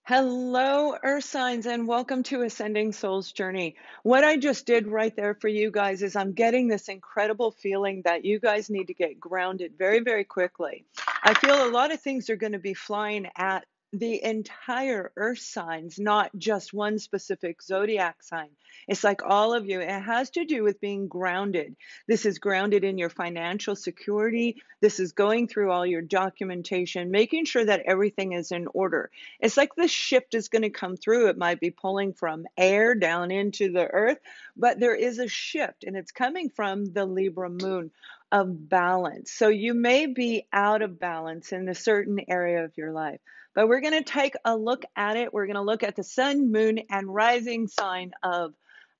Hello, Earth signs, and welcome to Ascending Souls Journey. What I just did right there for you guys is I'm getting this incredible feeling that you guys need to get grounded very, very quickly. I feel a lot of things are going to be flying at the entire Earth signs, not just one specific zodiac sign. It's like all of you. It has to do with being grounded. This is grounded in your financial security. This is going through all your documentation, making sure that everything is in order. It's like the shift is going to come through. It might be pulling from air down into the earth, but there is a shift and it's coming from the Libra Moon of balance. So you may be out of balance in a certain area of your life, but we're going to take a look at it. We're going to look at the sun, moon, and rising sign of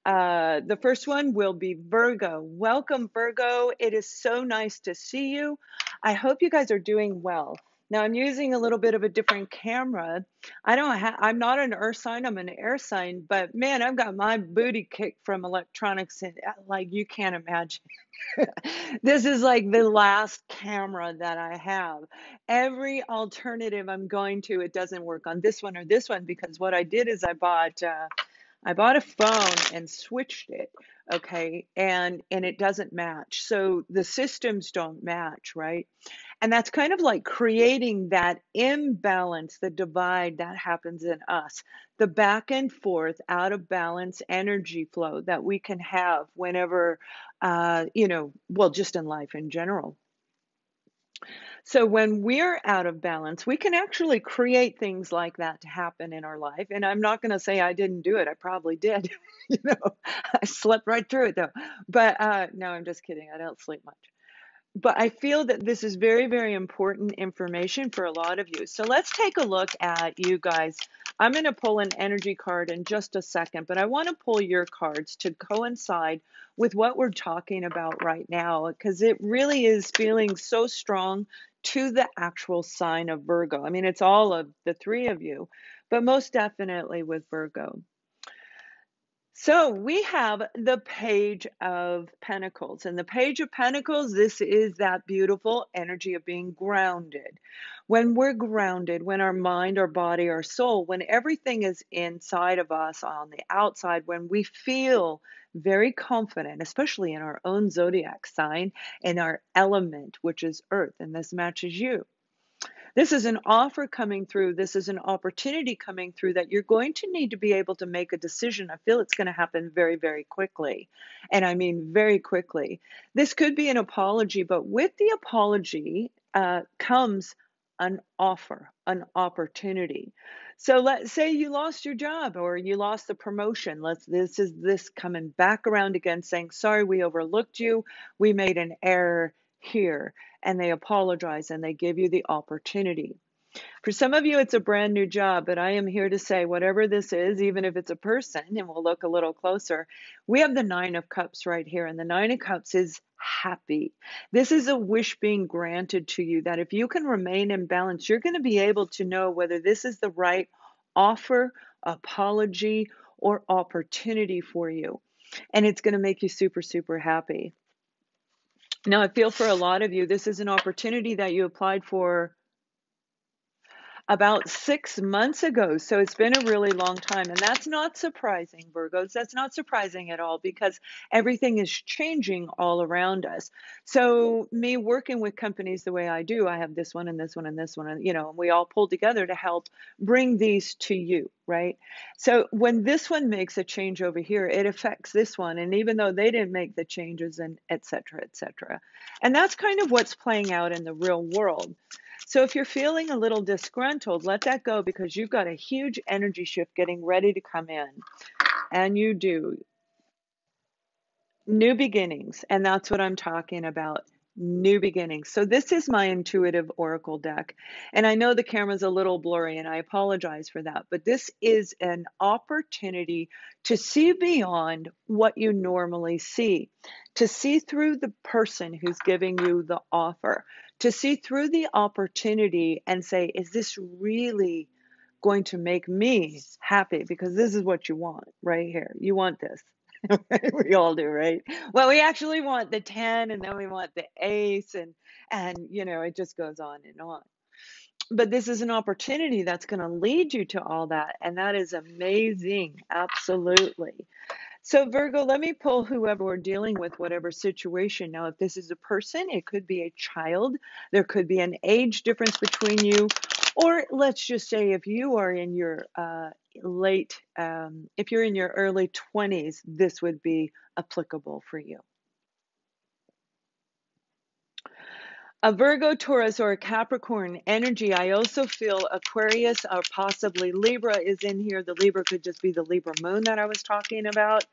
the first one will be Virgo. Welcome, Virgo. It is so nice to see you. I hope you guys are doing well. Now I'm using a little bit of a different camera. I'm not an earth sign, I'm an air sign, but man, I've got my booty kicked from electronics and like you can't imagine. This is like the last camera that I have. Every alternative I'm going to, it doesn't work on this one or this one because what I did is I bought a phone and switched it, okay, and it doesn't match. So the systems don't match, right? And that's kind of like creating that imbalance, the divide that happens in us, the back and forth, out of balance energy flow that we can have whenever, well, just in life in general. So when we're out of balance, we can actually create things like that to happen in our life. And I'm not going to say I didn't do it. I probably did. You know, I slept right through it though. But no, I'm just kidding. I don't sleep much. But I feel that this is very, very important information for a lot of you. So let's take a look at you guys. I'm going to pull an energy card in just a second, but I want to pull your cards to coincide with what we're talking about right now, because it really is feeling so strong to the actual sign of Virgo. I mean, it's all of the three of you, but most definitely with Virgo. So we have the Page of Pentacles. And the Page of Pentacles, this is that beautiful energy of being grounded. When we're grounded, when our mind, our body, our soul, when everything is inside of us on the outside, when we feel very confident, especially in our own zodiac sign and our element, which is earth, and this matches you. This is an offer coming through. This is an opportunity coming through that you're going to need to be able to make a decision. I feel it's going to happen very, very quickly. And I mean very quickly. This could be an apology, but with the apology comes an offer, an opportunity. So let's say you lost your job or you lost the promotion. This is this coming back around again saying, sorry, we overlooked you. We made an error here, and they apologize and they give you the opportunity. For some of you, it's a brand new job, but I am here to say whatever this is, even if it's a person, and we'll look a little closer, we have the Nine of Cups right here, and the Nine of Cups is happy. This is a wish being granted to you that if you can remain in balance, you're going to be able to know whether this is the right offer, apology, or opportunity for you. And it's going to make you super, super happy. Now, I feel for a lot of you, this is an opportunity that you applied for about 6 months ago. So it's been a really long time. And that's not surprising, Virgos. That's not surprising at all because everything is changing all around us. So me working with companies the way I do, I have this one and this one and this one, and we all pull together to help bring these to you, right? So when this one makes a change over here, it affects this one. And even though they didn't make the changes and et cetera, et cetera. And that's kind of what's playing out in the real world. So if you're feeling a little disgruntled, let that go because you've got a huge energy shift getting ready to come in. And you do. New beginnings. And that's what I'm talking about. New beginnings. So this is my intuitive oracle deck. And I know the camera's a little blurry and I apologize for that. But this is an opportunity to see beyond what you normally see, to see through the person who's giving you the offer, to see through the opportunity and say, is this really going to make me happy? Because this is what you want right here. You want this. We all do, right? Well, we actually want the 10 and then we want the ace and it just goes on and on. But this is an opportunity that's going to lead you to all that. And that is amazing. Absolutely. So, Virgo, let me pull whoever we're dealing with, whatever situation. Now, if this is a person, it could be a child. There could be an age difference between you. Or let's just say if you are in your if you're in your early 20s, this would be applicable for you. A Virgo, Taurus, or a Capricorn energy. I also feel Aquarius or possibly Libra is in here. The Libra could just be the Libra Moon that I was talking about.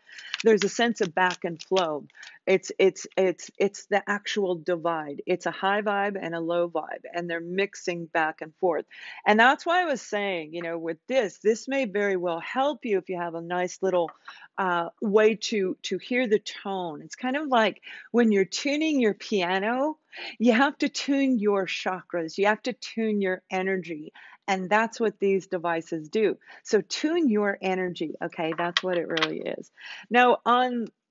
There's a sense of back and flow. It's the actual divide. It's a high vibe and a low vibe, and they're mixing back and forth. And that's why I was saying, with this may very well help you if you have a nice little way to hear the tone. It's kind of like when you're tuning your piano. You have to tune your chakras. You have to tune your energy. And that's what these devices do. So tune your energy. Okay, that's what it really is. Now,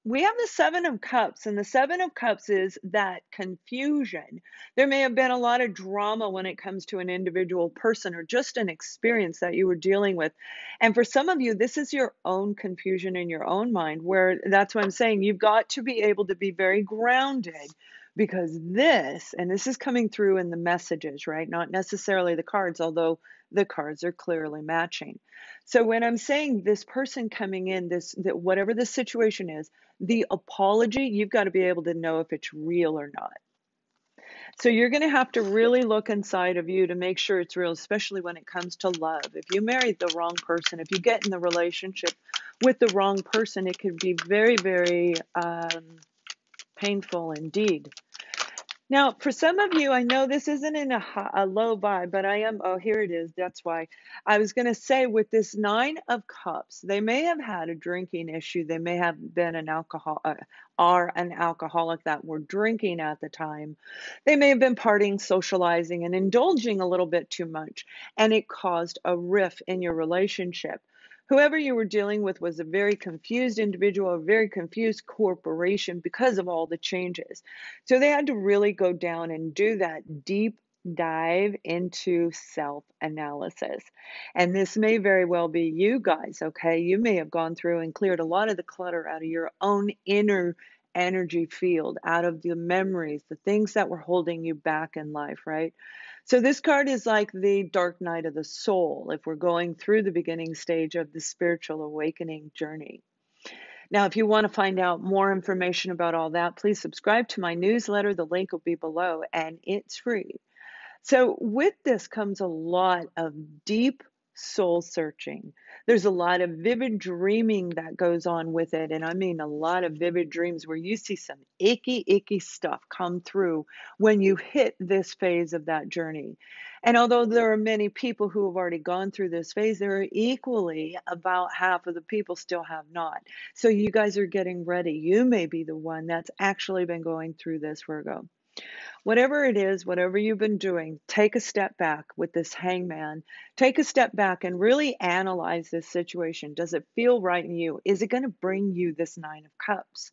we have the Seven of Cups, and the Seven of Cups is that confusion. There may have been a lot of drama when it comes to an individual person or just an experience that you were dealing with. And for some of you, this is your own confusion in your own mind, where that's what I'm saying. You've got to be able to be very grounded because this is coming through in the messages, right? Not necessarily the cards, although the cards are clearly matching. So when I'm saying this person coming in, that whatever the situation is, the apology, you've got to be able to know if it's real or not. So you're going to have to really look inside of you to make sure it's real, especially when it comes to love. If you married the wrong person, if you get in the relationship with the wrong person, it can be very, very painful indeed. Now, for some of you, I know this isn't in a low vibe, but here it is. That's why I was going to say with this Nine of Cups, they may have had a drinking issue. They may have been are an alcoholic that were drinking at the time. They may have been partying, socializing, and indulging a little bit too much, and it caused a rift in your relationship. Whoever you were dealing with was a very confused individual, a very confused corporation because of all the changes. So they had to really go down and do that deep dive into self-analysis. And this may very well be you guys, okay? You may have gone through and cleared a lot of the clutter out of your own inner energy field, out of the memories, the things that were holding you back in life, right? So this card is like the dark night of the soul if we're going through the beginning stage of the spiritual awakening journey. Now, if you want to find out more information about all that, please subscribe to my newsletter. The link will be below, and it's free. So with this comes a lot of deep soul searching. There's a lot of vivid dreaming that goes on with it. And I mean a lot of vivid dreams where you see some icky stuff come through when you hit this phase of that journey. And although there are many people who have already gone through this phase, there are equally about half of the people still have not. So you guys are getting ready. You may be the one that's actually been going through this, Virgo. Whatever it is, whatever you've been doing, take a step back with this hangman. Take a step back and really analyze this situation. Does it feel right in you? Is it going to bring you this Nine of Cups?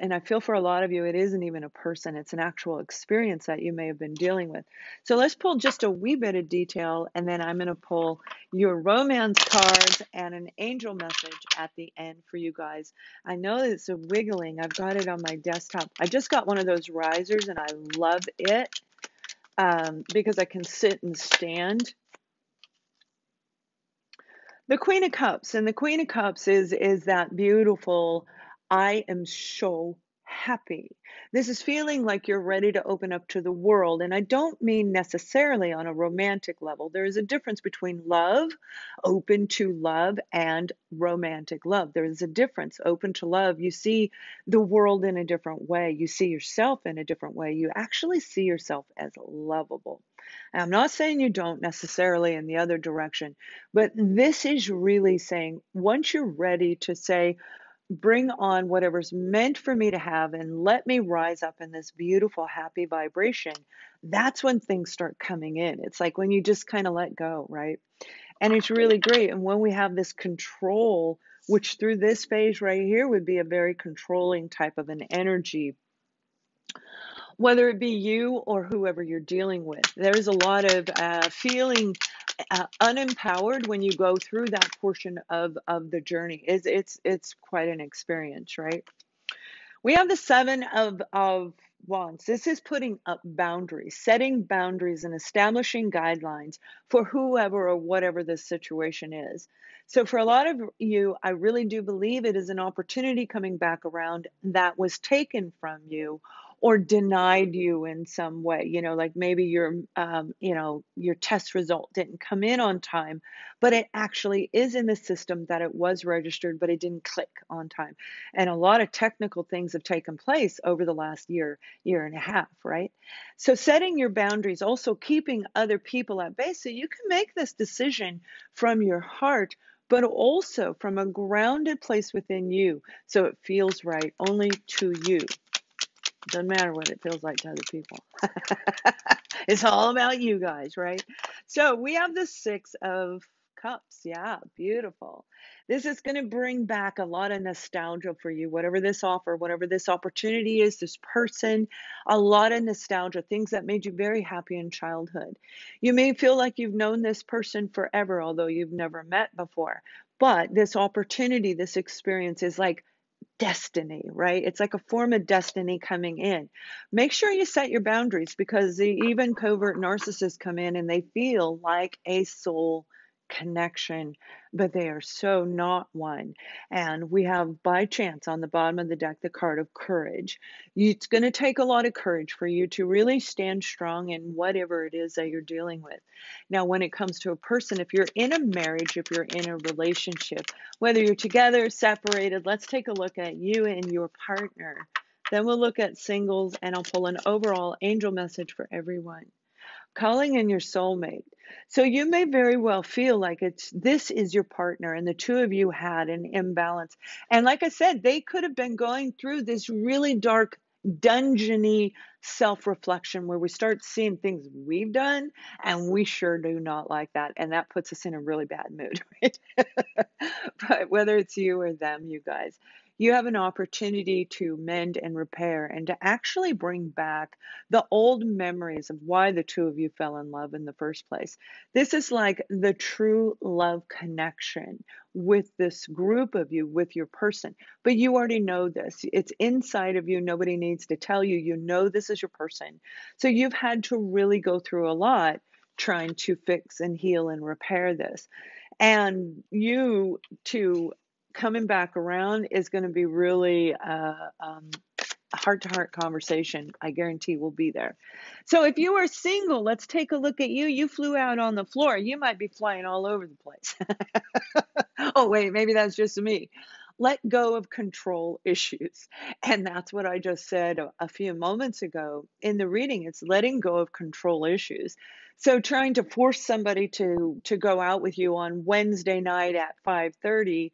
And I feel for a lot of you, it isn't even a person, it's an actual experience that you may have been dealing with. So let's pull just a wee bit of detail, and then I'm going to pull your romance cards and an angel message at the end for you guys. I know it's a wiggling. I've got it on my desktop. I just got one of those risers, and I love it because I can sit and stand. The Queen of Cups, and the Queen of Cups is that beautiful, I am so happy. This is feeling like you're ready to open up to the world. And I don't mean necessarily on a romantic level. There is a difference between love, open to love, and romantic love. There is a difference. Open to love, you see the world in a different way. You see yourself in a different way. You actually see yourself as lovable. And I'm not saying you don't necessarily in the other direction, but this is really saying once you're ready to say, bring on whatever's meant for me to have and let me rise up in this beautiful, happy vibration, that's when things start coming in. It's like when you just kind of let go, right? And it's really great. And when we have this control, which through this phase right here would be a very controlling type of an energy. whether it be you or whoever you're dealing with. There's a lot of feeling unempowered when you go through that portion of the journey. It's quite an experience, right? We have the Seven of Wands. This is putting up boundaries, setting boundaries and establishing guidelines for whoever or whatever the situation is. So for a lot of you, I really do believe it is an opportunity coming back around that was taken from you or denied you in some way. Like maybe your test result didn't come in on time, but it actually is in the system that it was registered, but it didn't click on time. And a lot of technical things have taken place over the last year and a half, right? So setting your boundaries, also keeping other people at bay so you can make this decision from your heart, but also from a grounded place within you. So it feels right only to you. Doesn't matter what it feels like to other people. It's all about you guys, right? So we have the Six of Cups. Yeah, beautiful. This is going to bring back a lot of nostalgia for you, whatever this offer, whatever this opportunity is, this person, a lot of nostalgia, things that made you very happy in childhood. You may feel like you've known this person forever, although you've never met before. But this opportunity, this experience is like destiny, right? It's like a form of destiny coming in. Make sure you set your boundaries because even covert narcissists come in and they feel like a soul connection, but they are so not one. And we have, by chance, on the bottom of the deck, the card of courage. It's going to take a lot of courage for you to really stand strong in whatever it is that you're dealing with. Now, when it comes to a person, if you're in a marriage, if you're in a relationship, whether you're together, separated, let's take a look at you and your partner. Then we'll look at singles, and I'll pull an overall angel message for everyone. Calling in your soulmate. So you may very well feel like this is your partner and the two of you had an imbalance. And like I said, they could have been going through this really dark, dungeony self-reflection where we start seeing things we've done and we sure do not like that. And that puts us in a really bad mood, right? But whether it's you or them, you guys, you have an opportunity to mend and repair and to actually bring back the old memories of why the two of you fell in love in the first place. This is like the true love connection with this group of you, with your person. But you already know this. It's inside of you. Nobody needs to tell you. You know this is your person. So you've had to really go through a lot trying to fix and heal and repair this. And you to coming back around is going to be really a heart-to-heart conversation. I guarantee will be there. So if you are single, let's take a look at you. You flew out on the floor. You might be flying all over the place. Oh, wait, maybe that's just me. Let go of control issues. And that's what I just said a few moments ago in the reading. It's letting go of control issues. So trying to force somebody to go out with you on Wednesday night at 5:30,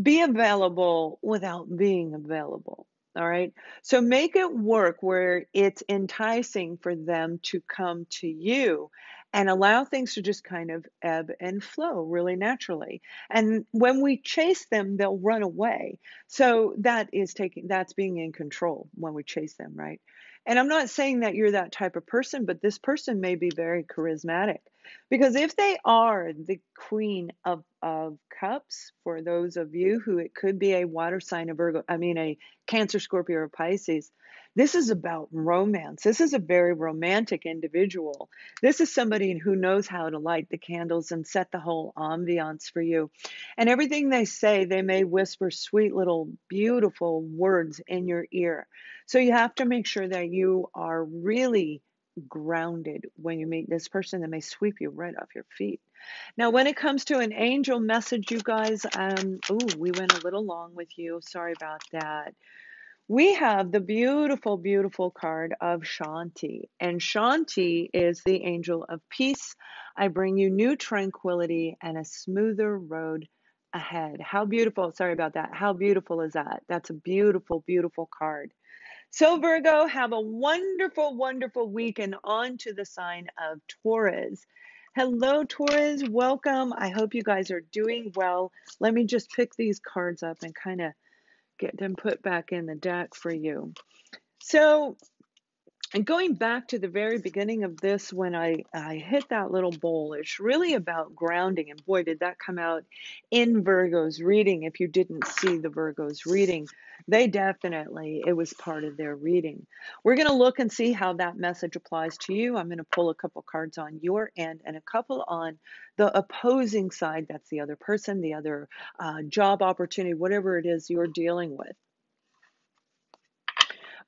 be available without being available. All right. So make it work where it's enticing for them to come to you and allow things to just kind of ebb and flow really naturally. And when we chase them, they'll run away. So that's being in control when we chase them, right? And I'm not saying that you're that type of person, but this person may be very charismatic. Because if they are the Queen of Cups, for those of you who it could be a water sign of Virgo, a Cancer, Scorpio, or Pisces, this is about romance. This is a very romantic individual. This is somebody who knows how to light the candles and set the whole ambiance for you. And everything they say, they may whisper sweet little beautiful words in your ear. So you have to make sure that you are really grounded when you meet this person that may sweep you right off your feet. Now, when it comes to an angel message, you guys, we went a little long with you. Sorry about that. We have the beautiful, beautiful card of Shanti. And Shanti is the angel of peace. I bring you new tranquility and a smoother road ahead. How beautiful. Sorry about that. How beautiful is that? That's a beautiful, beautiful card. So Virgo, have a wonderful, wonderful week and on to the sign of Taurus. Hello, Taurus. Welcome. I hope you guys are doing well. Let me just pick these cards up and kind of get them put back in the deck for you. So And going back to the very beginning of this, when I hit that little bowl, it's really about grounding. And boy, did that come out in Virgo's reading. If you didn't see the Virgo's reading, they definitely, it was part of their reading. We're going to look and see how that message applies to you. I'm going to pull a couple cards on your end and a couple on the opposing side. That's the other person, the other job opportunity, whatever it is you're dealing with.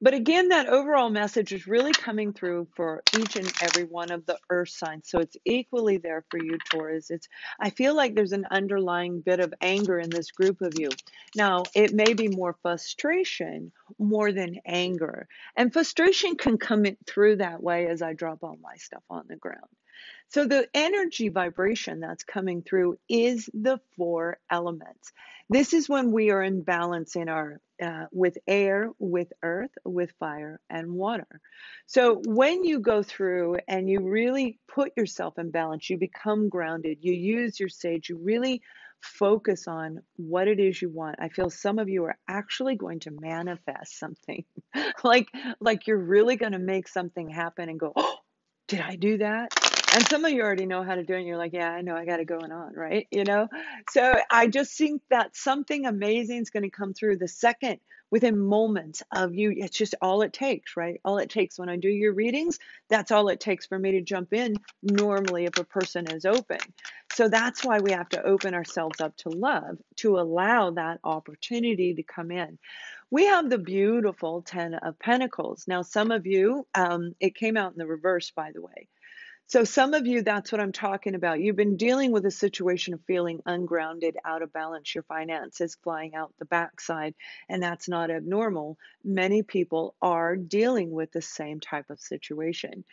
But again, that overall message is really coming through for each and every one of the earth signs. So it's equally there for you, Taurus. I feel like there's an underlying bit of anger in this group of you. Now, it may be more frustration more than anger. And frustration can come through that way as I drop all my stuff on the ground. So the energy vibration that's coming through is the four elements. This is when we are in balance in our with air, with earth, with fire, and water. So when you go through and you really put yourself in balance, you become grounded, you use your sage, you really focus on what it is you want. I feel some of you are actually going to manifest something. like you're really going to make something happen and go, "Oh, did I do that?" And some of you already know how to do it, and you're like, yeah, I know, I got it going on, right? So I just think that something amazing is going to come through the second, within moments of you. It's just all it takes, right? All it takes when I do your readings, that's all it takes for me to jump in normally if a person is open. So that's why we have to open ourselves up to love, to allow that opportunity to come in. We have the beautiful 10 of Pentacles. Now, some of you, it came out in the reverse, by the way. So some of you, that's what I'm talking about. You've been dealing with a situation of feeling ungrounded, out of balance, your finances flying out the backside, and that's not abnormal. Many people are dealing with the same type of situation.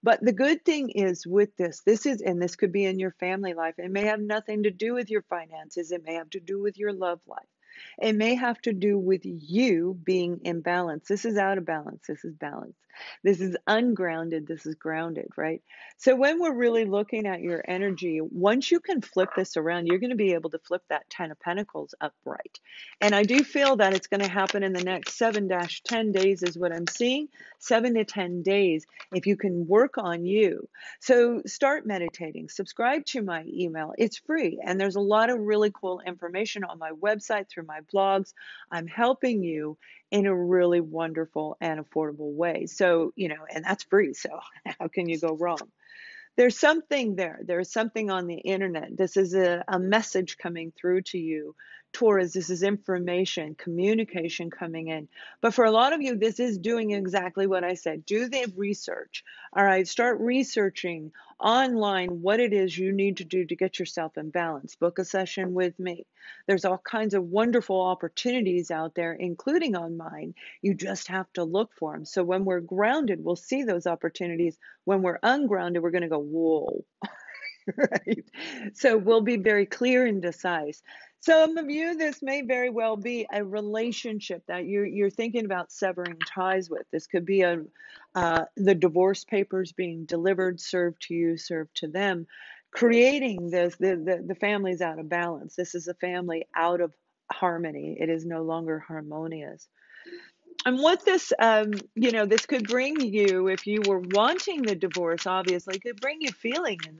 But the good thing is with and this could be in your family life. It may have nothing to do with your finances. It may have to do with your love life. It may have to do with you being in balance. This is out of balance. This is balance. This is ungrounded. This is grounded, right? So when we're really looking at your energy, once you can flip this around, you're going to be able to flip that 10 of Pentacles upright. And I do feel that it's going to happen in the next 7-10 days is what I'm seeing. 7 to 10 days if you can work on you. So start meditating. Subscribe to my email. It's free. And there's a lot of really cool information on my website through my blogs. I'm helping you in a really wonderful and affordable way. So, and that's free. So how can you go wrong? There's something there. There's something on the internet. This is a message coming through to you. Taurus, this is information, communication coming in. But for a lot of you, this is doing exactly what I said. Do the research. All right, start researching online what it is you need to do to get yourself in balance. Book a session with me. There's all kinds of wonderful opportunities out there, including on mine. You just have to look for them. So when we're grounded, we'll see those opportunities. When we're ungrounded, we're going to go, whoa, right? So we'll be very clear and decisive. Some of you, this may very well be a relationship that you're thinking about severing ties with. This could be the divorce papers being delivered, served to you, served to them, creating the family's out of balance. This is a family out of harmony. It is no longer harmonious. And what this could bring you, if you were wanting the divorce, obviously, could bring you feeling in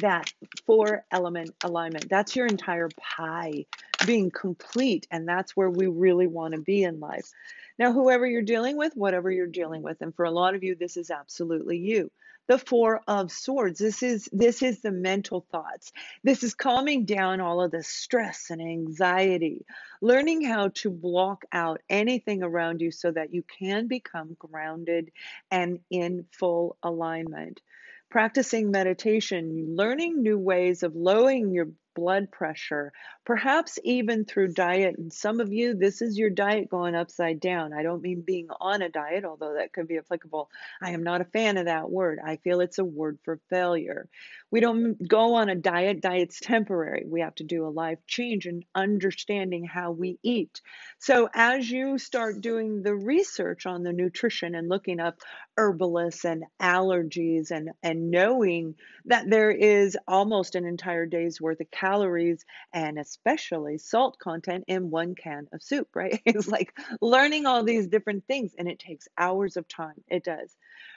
that four element alignment. That's your entire pie being complete. And that's where we really want to be in life. Now, whoever you're dealing with, whatever you're dealing with, and for a lot of you, this is absolutely you. The Four of Swords. This is the mental thoughts. This is calming down all of the stress and anxiety, learning how to block out anything around you so that you can become grounded and in full alignment. Practicing meditation, learning new ways of lowering your blood pressure, perhaps even through diet. And some of you, this is your diet going upside down. I don't mean being on a diet, although that could be applicable. I am not a fan of that word. I feel it's a word for failure. We don't go on a diet. Diet's temporary. We have to do a life change and understanding how we eat. So as you start doing the research on the nutrition and looking up herbalists and allergies and knowing that there is almost an entire day's worth of calories and especially salt content in one can of soup, right? It's like learning all these different things and it takes hours of time. It does.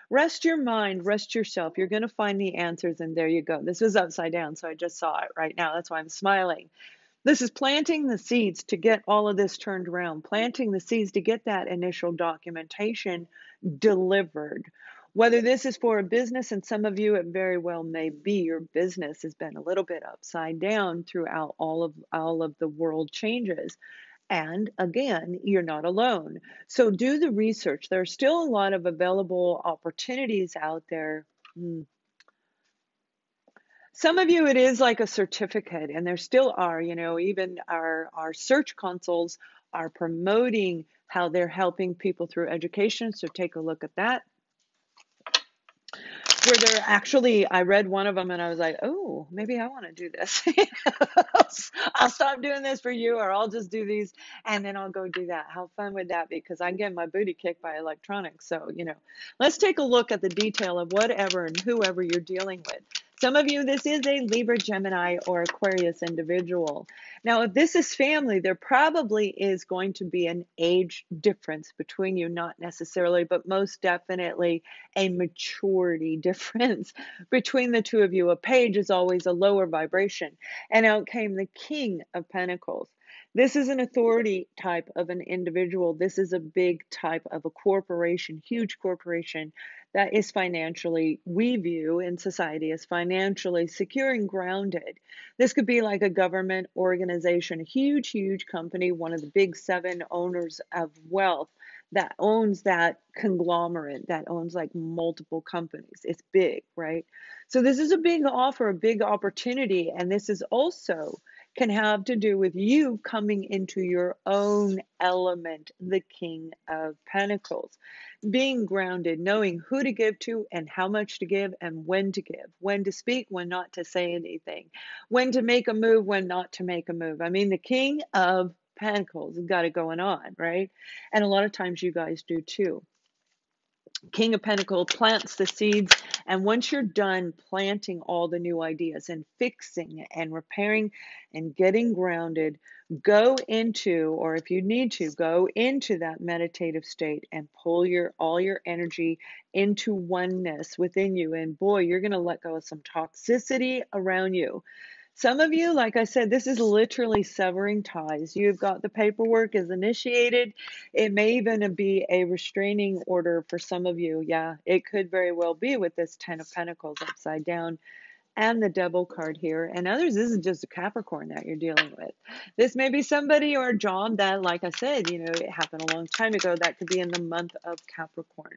Rest your mind, rest yourself. You're going to find the answers, and there you go. This was upside down, so I just saw it right now. That's why I'm smiling. This is planting the seeds to get all of this turned around, planting the seeds to get that initial documentation delivered. Whether this is for a business, and some of you, it very well may be your business has been a little bit upside down throughout all of the world changes. And again, you're not alone. So do the research. There are still a lot of available opportunities out there. Some of you, it is like a certificate, and there still are, even our search consoles are promoting how they're helping people through education. So take a look at that. Where they're actually, I read one of them and I was like, oh, maybe I want to do this. I'll stop doing this for you, or I'll just do these and then I'll go do that. How fun would that be? Because I get my booty kicked by electronics. So, let's take a look at the detail of whatever and whoever you're dealing with. Some of you, this is a Libra, Gemini, or Aquarius individual. Now, if this is family, there probably is going to be an age difference between you, not necessarily, but most definitely a maturity difference between the two of you. A page is always a lower vibration, and out came the King of Pentacles. This is an authority type of an individual. This is a big type of a corporation, huge corporation that is financially, we view in society as financially secure and grounded. This could be like a government organization, a huge, huge company, one of the big 7 owners of wealth that owns that conglomerate, that owns like multiple companies. It's big, right? So this is a big offer, a big opportunity, and this is also can have to do with you coming into your own element, the King of Pentacles. Being grounded, knowing who to give to and how much to give and when to give, when to speak, when not to say anything, when to make a move, when not to make a move. I mean, the King of Pentacles has got it going on, right? And a lot of times you guys do too. King of Pentacles plants the seeds, and once you're done planting all the new ideas and fixing and repairing and getting grounded, go into, or if you need to, go into that meditative state and pull all your energy into oneness within you. And boy, you're going to let go of some toxicity around you. Some of you, like I said, this is literally severing ties. You've got the paperwork is initiated. It may even be a restraining order for some of you. Yeah, it could very well be with this 10 of Pentacles upside down and the Devil card here. And others, this is just a Capricorn that you're dealing with. This may be somebody or a job that, like I said, it happened a long time ago. That could be in the month of Capricorn.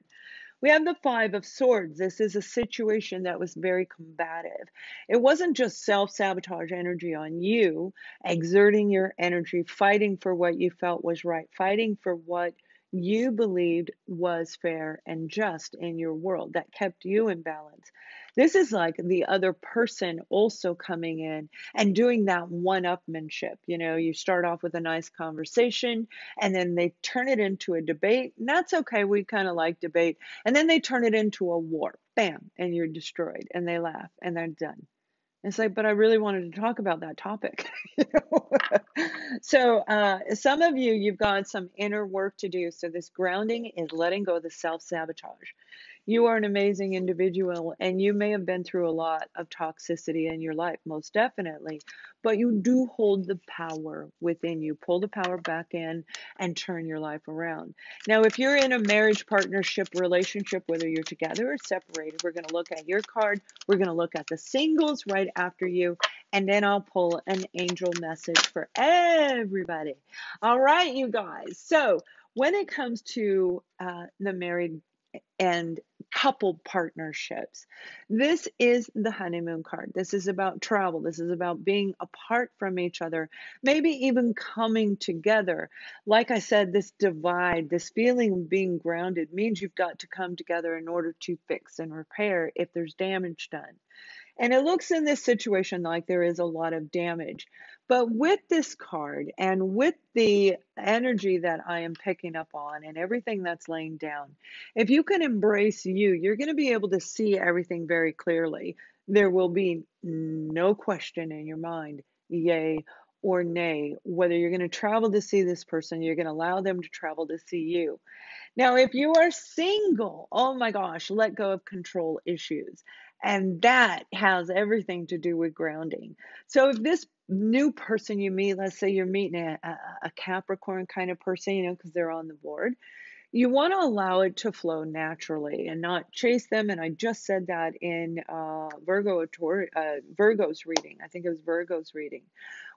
We have the 5 of Swords. This is a situation that was very combative. It wasn't just self-sabotage energy on you, exerting your energy, fighting for what you felt was right, fighting for what you believed was fair and just in your world that kept you in balance. This is like the other person also coming in and doing that one-upmanship. You start off with a nice conversation and then they turn it into a debate. And that's okay. We kind of like debate. And then they turn it into a war. Bam. And you're destroyed. And they laugh and they're done. It's like, but I really wanted to talk about that topic. So some of you, you've got some inner work to do. So this grounding is letting go of the self-sabotage. You are an amazing individual, and you may have been through a lot of toxicity in your life, most definitely, but you do hold the power within you. Pull the power back in and turn your life around. Now, if you're in a marriage, partnership, relationship, whether you're together or separated, we're going to look at your card. We're going to look at the singles right after you, and then I'll pull an angel message for everybody. All right, you guys. So when it comes to the married and couple partnerships, this is the honeymoon card. This is about travel. This is about being apart from each other, maybe even coming together. Like I said, this divide, this feeling of being grounded means you've got to come together in order to fix and repair if there's damage done. And it looks in this situation like there is a lot of damage. But with this card and with the energy that I am picking up on and everything that's laying down, if you can embrace you, you're going to be able to see everything very clearly. There will be no question in your mind, yay or nay, whether you're going to travel to see this person, you're going to allow them to travel to see you. Now, if you are single, oh my gosh, let go of control issues. And that has everything to do with grounding. So if this new person you meet, let's say you're meeting a Capricorn kind of person, because they're on the board, you want to allow it to flow naturally and not chase them. And I just said that in Virgo's reading. I think it was Virgo's reading,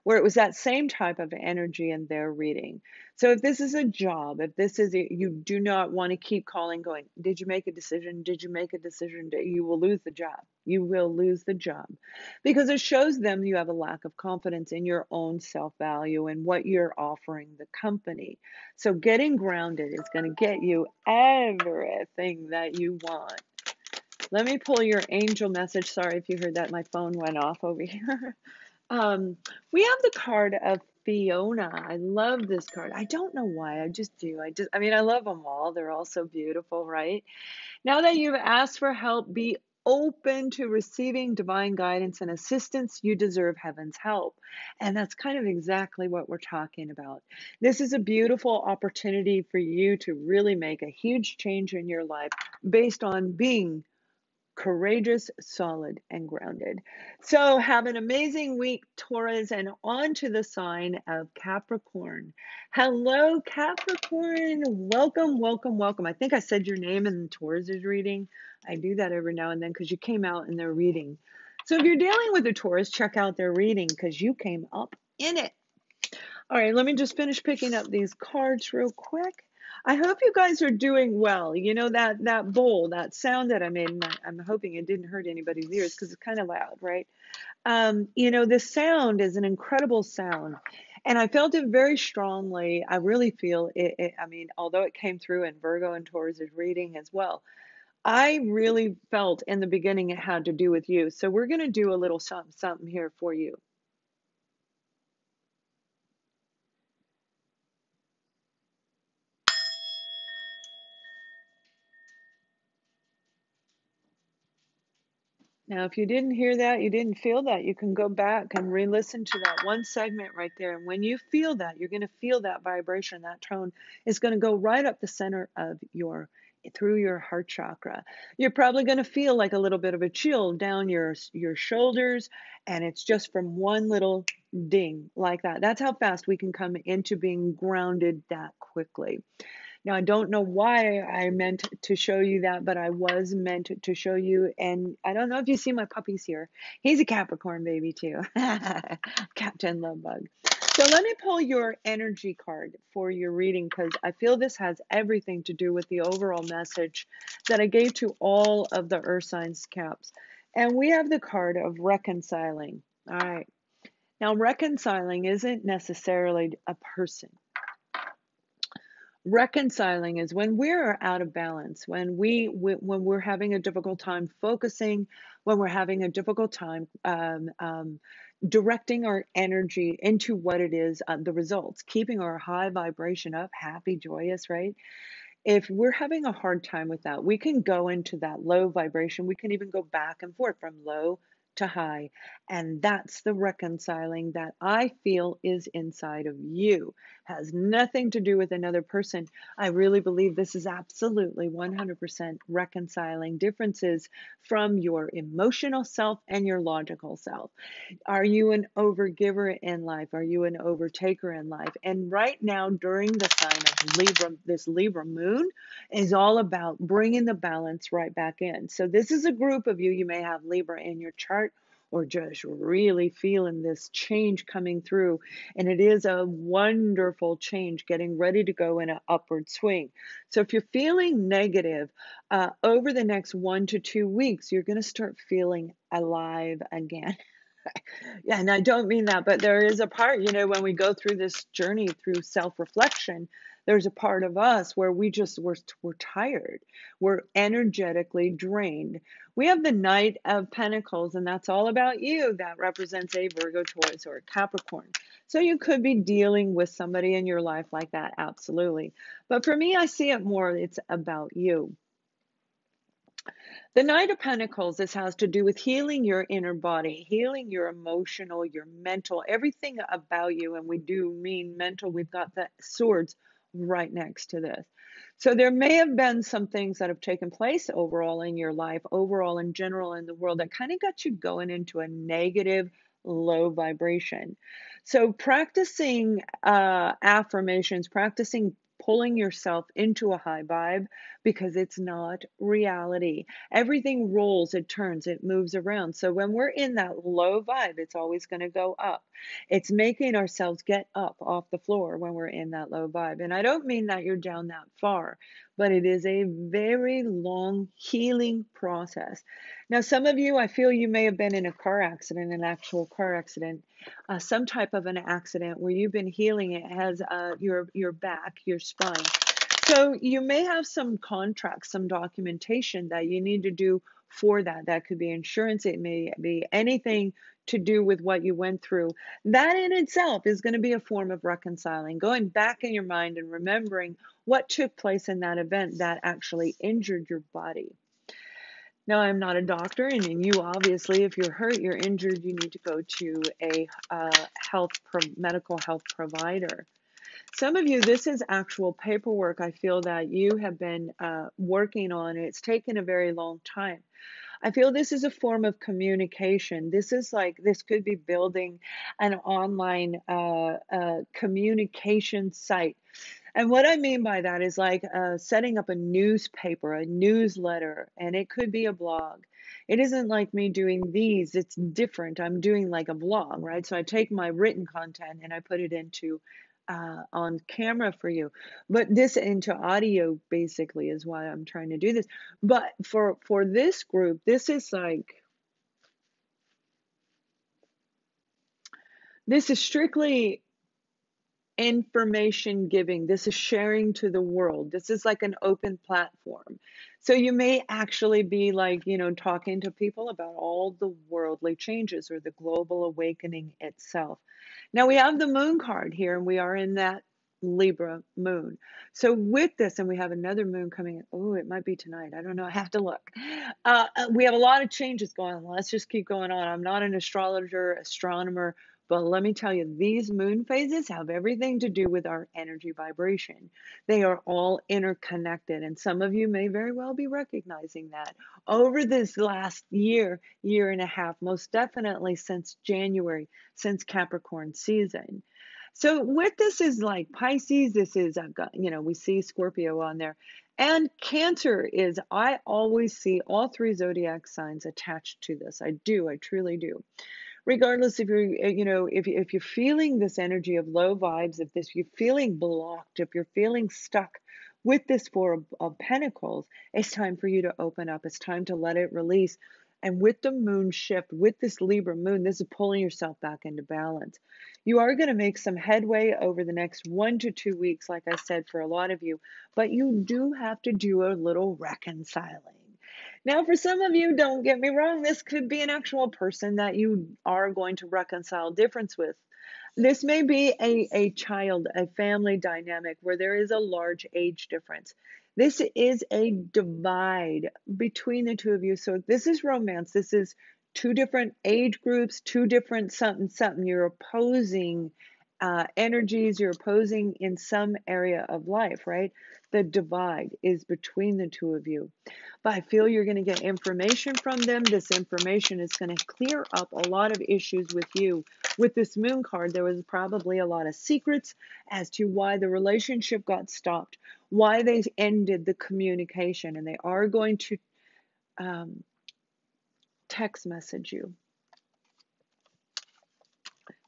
where it was that same type of energy in their reading. So if this is a job, if this is you do not want to keep calling, going, did you make a decision? Did you make a decision? You will lose the job. You will lose the job because it shows them you have a lack of confidence in your own self value and what you're offering the company. So getting grounded is going to get you everything that you want. Let me pull your angel message. Sorry if you heard that. My phone went off over here. We have the card of Fiona. I love this card. I don't know why. I just do. I love them all. They're all so beautiful, right? Now that you've asked for help, be open to receiving divine guidance and assistance. You deserve heaven's help. And that's kind of exactly what we're talking about. This is a beautiful opportunity for you to really make a huge change in your life based on being courageous, solid, and grounded. So have an amazing week, Taurus, and on to the sign of Capricorn. Hello, Capricorn. Welcome, welcome, welcome. I think I said your name in Taurus's reading. I do that every now and then because you came out in their reading. So if you're dealing with a Taurus, check out their reading because you came up in it. All right, let me just finish picking up these cards real quick. I hope you guys are doing well. You know that bowl, that sound that I made, and I'm hoping it didn't hurt anybody's ears because it's kind of loud, right? This sound is an incredible sound. And I felt it very strongly. I really feel it. Although it came through in Virgo and Taurus's reading as well, I really felt in the beginning it had to do with you. So we're going to do a little something here for you. Now, if you didn't hear that, you didn't feel that, you can go back and re-listen to that one segment right there. And when you feel that, you're going to feel that vibration, that tone is going to go right up the center of through your heart chakra. You're probably going to feel like a little bit of a chill down your shoulders, and it's just from one little ding like that. That's how fast we can come into being grounded that quickly. Now, I don't know why I meant to show you that, but I was meant to show you. And I don't know if you see my puppies here. He's a Capricorn baby too. Captain Lovebug. So let me pull your energy card for your reading because I feel this has everything to do with the overall message that I gave to all of the Earth signs caps. And we have the card of reconciling. All right. Now, reconciling isn't necessarily a person. Reconciling is when we're out of balance, when we're having a difficult time focusing, when we're having a difficult time directing our energy into what it is, the results, keeping our high vibration up, happy, joyous, right? If we're having a hard time with that, we can go into that low vibration. We can even go back and forth from low to high. And that's the reconciling that I feel is inside of you. Has nothing to do with another person. I really believe this is absolutely 100% reconciling differences from your emotional self and your logical self. Are you an overgiver in life? Are you an overtaker in life? And right now, during the sign of Libra, this Libra moon is all about bringing the balance right back in. So this is a group of you. You may have Libra in your chart or just really feeling this change coming through. And it is a wonderful change getting ready to go in an upward swing. So if you're feeling negative, over the next 1 to 2 weeks, you're going to start feeling alive again. Yeah, and I don't mean that, but there is a part, when we go through this journey through self-reflection, there's a part of us where we're tired. We're energetically drained. We have the Knight of Pentacles, and that's all about you. That represents a Virgo, Taurus, or a Capricorn. So you could be dealing with somebody in your life like that, absolutely. But for me, I see it more, it's about you. The Knight of Pentacles, this has to do with healing your inner body, healing your emotional, your mental, everything about you. And we do mean mental. We've got the swords right next to this. So there may have been some things that have taken place overall in your life, overall in general in the world, that kind of got you going into a negative, low vibration. So practicing affirmations, practicing pulling yourself into a high vibe, because it's not reality. Everything rolls, it turns, it moves around. So when we're in that low vibe, it's always going to go up. It's making ourselves get up off the floor when we're in that low vibe. And I don't mean that you're down that far, but it is a very long healing process. Now, some of you, I feel you may have been in a car accident, an actual car accident, some type of an accident where you've been healing. It has your back, your spine. So you may have some contracts, some documentation that you need to do for that. That could be insurance. It may be anything to do with what you went through. That in itself is going to be a form of reconciling, going back in your mind and remembering what took place in that event that actually injured your body. Now, I'm not a doctor, and you obviously, if you're hurt, you're injured, you need to go to a medical health provider. Some of you, this is actual paperwork I feel that you have been working on. It's taken a very long time. I feel this is a form of communication. This could be building an online communication site. And what I mean by that is like setting up a newspaper, a newsletter, and it could be a blog. It isn't like me doing these, it's different. I'm doing like a vlog, right? So I take my written content and I put it into on camera for you, but this into audio basically is why I'm trying to do this. But for this group, this is strictly information giving. This is sharing to the world. This is like an open platform. So you may actually be like, talking to people about all the worldly changes or the global awakening itself. Now we have the moon card here, and we are in that Libra moon. So with this, and we have another moon coming in. Oh, it might be tonight. I don't know. I have to look. We have a lot of changes going on. Let's just keep going on. I'm not an astrologer, astronomer, but let me tell you, these moon phases have everything to do with our energy vibration. They are all interconnected, and some of you may very well be recognizing that over this last year, year and a half, most definitely since January, since Capricorn season. So with this is like Pisces, this is, I've got, we see Scorpio on there. And Cancer is, I always see all three zodiac signs attached to this. I do, I truly do. Regardless if if you're feeling this energy of low vibes, if you're feeling blocked, if you're feeling stuck with this Four of Pentacles, it's time for you to open up. It's time to let it release. And with the moon shift, with this Libra moon, this is pulling yourself back into balance. You are going to make some headway over the next 1 to 2 weeks, like I said, for a lot of you, but you do have to do a little reconciling. Now, for some of you, don't get me wrong, this could be an actual person that you are going to reconcile difference with. This may be a child, a family dynamic where there is a large age difference. This is a divide between the two of you. So this is romance. This is two different age groups, two different something, something. You're opposing energies, you're opposing in some area of life, right? The divide is between the two of you. But I feel you're going to get information from them. This information is going to clear up a lot of issues with you. With this moon card, there was probably a lot of secrets as to why the relationship got stopped, why they ended the communication, and they are going to text message you.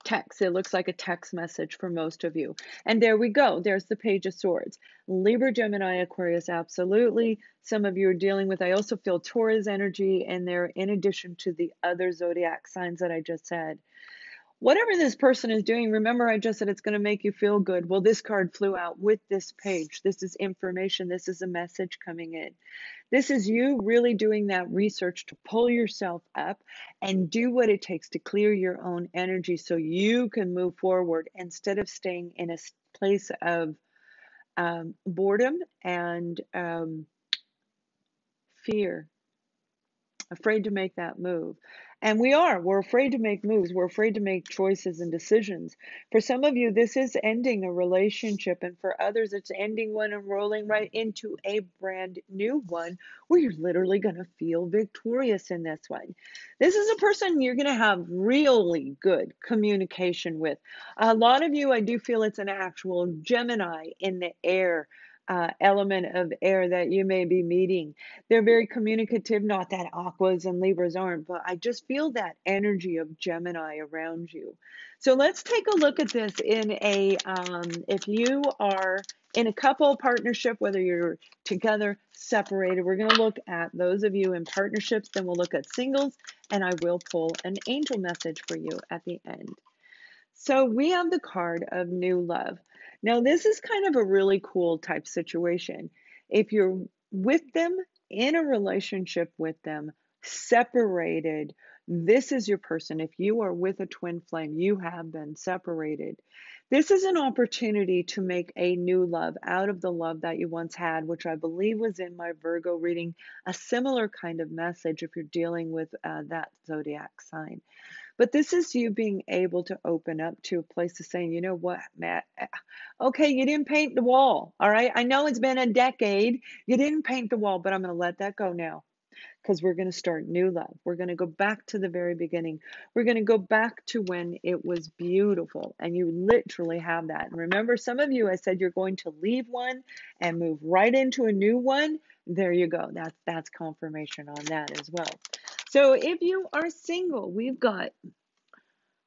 Text. It looks like a text message for most of you. And there we go. There's the Page of Swords. Libra, Gemini, Aquarius, absolutely. Some of you are dealing with, I also feel Taurus energy in there, in addition to the other zodiac signs that I just said. Whatever this person is doing, remember I just said it's going to make you feel good. Well, this card flew out with this page. This is information. This is a message coming in. This is you really doing that research to pull yourself up and do what it takes to clear your own energy so you can move forward instead of staying in a place of boredom and fear. afraid to make that move. And we're afraid to make moves. We're afraid to make choices and decisions. For some of you, this is ending a relationship. And for others, it's ending one and rolling right into a brand new one where you're literally going to feel victorious in this one. This is a person you're going to have really good communication with. A lot of you, I do feel it's an actual Gemini in the air. Element of air that you may be meeting. They're very communicative, not that Aquas and Libras aren't, but I just feel that energy of Gemini around you. So let's take a look at this in if you are in a couple partnership, whether you're together, separated, we're going to look at those of you in partnerships, then we'll look at singles, and I will pull an angel message for you at the end. So we have the card of new love. Now, this is kind of a really cool type situation. If you're with them, in a relationship with them, separated, this is your person. If you are with a twin flame, you have been separated. This is an opportunity to make a new love out of the love that you once had, which I believe was in my Virgo reading, a similar kind of message if you're dealing with that zodiac sign. But this is you being able to open up to a place of saying, you know what, Matt, okay, you didn't paint the wall, all right? I know it's been a decade. You didn't paint the wall, but I'm going to let that go now because we're going to start new love. We're going to go back to the very beginning. We're going to go back to when it was beautiful, and you literally have that. And remember, some of you, I said you're going to leave one and move right into a new one. There you go. That's confirmation on that as well. So if you are single, we've got,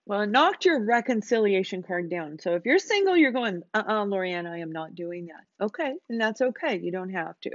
well, I knocked your reconciliation card down. So if you're single, you're going, Lorianne, I am not doing that. Okay, and that's okay. You don't have to.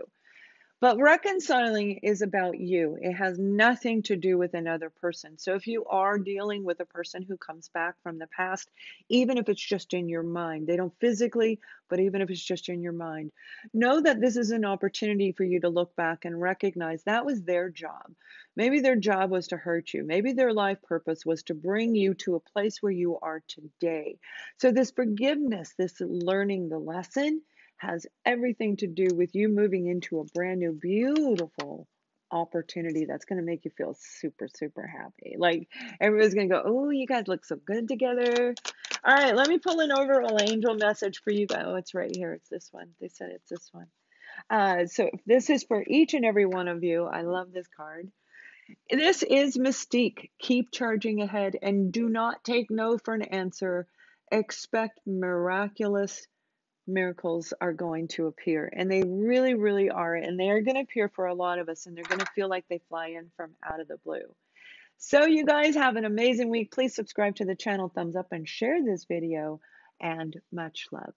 But reconciling is about you. It has nothing to do with another person. So if you are dealing with a person who comes back from the past, even if it's just in your mind, they don't physically, but even if it's just in your mind, know that this is an opportunity for you to look back and recognize that was their job. Maybe their job was to hurt you. Maybe their life purpose was to bring you to a place where you are today. So this forgiveness, this learning the lesson, has everything to do with you moving into a brand new, beautiful opportunity that's going to make you feel super, super happy. Like everybody's going to go, oh, you guys look so good together. All right, let me pull an overall angel message for you guys. Oh, it's right here. It's this one. They said it's this one. So this is for each and every one of you. I love this card. This is Mystique. Keep charging ahead and do not take no for an answer. Expect miraculous miracles are going to appear, and they really, really are, and they are going to appear for a lot of us, and they're going to feel like they fly in from out of the blue. So you guys have an amazing week. Please subscribe to the channel, thumbs up, and share this video, and much love.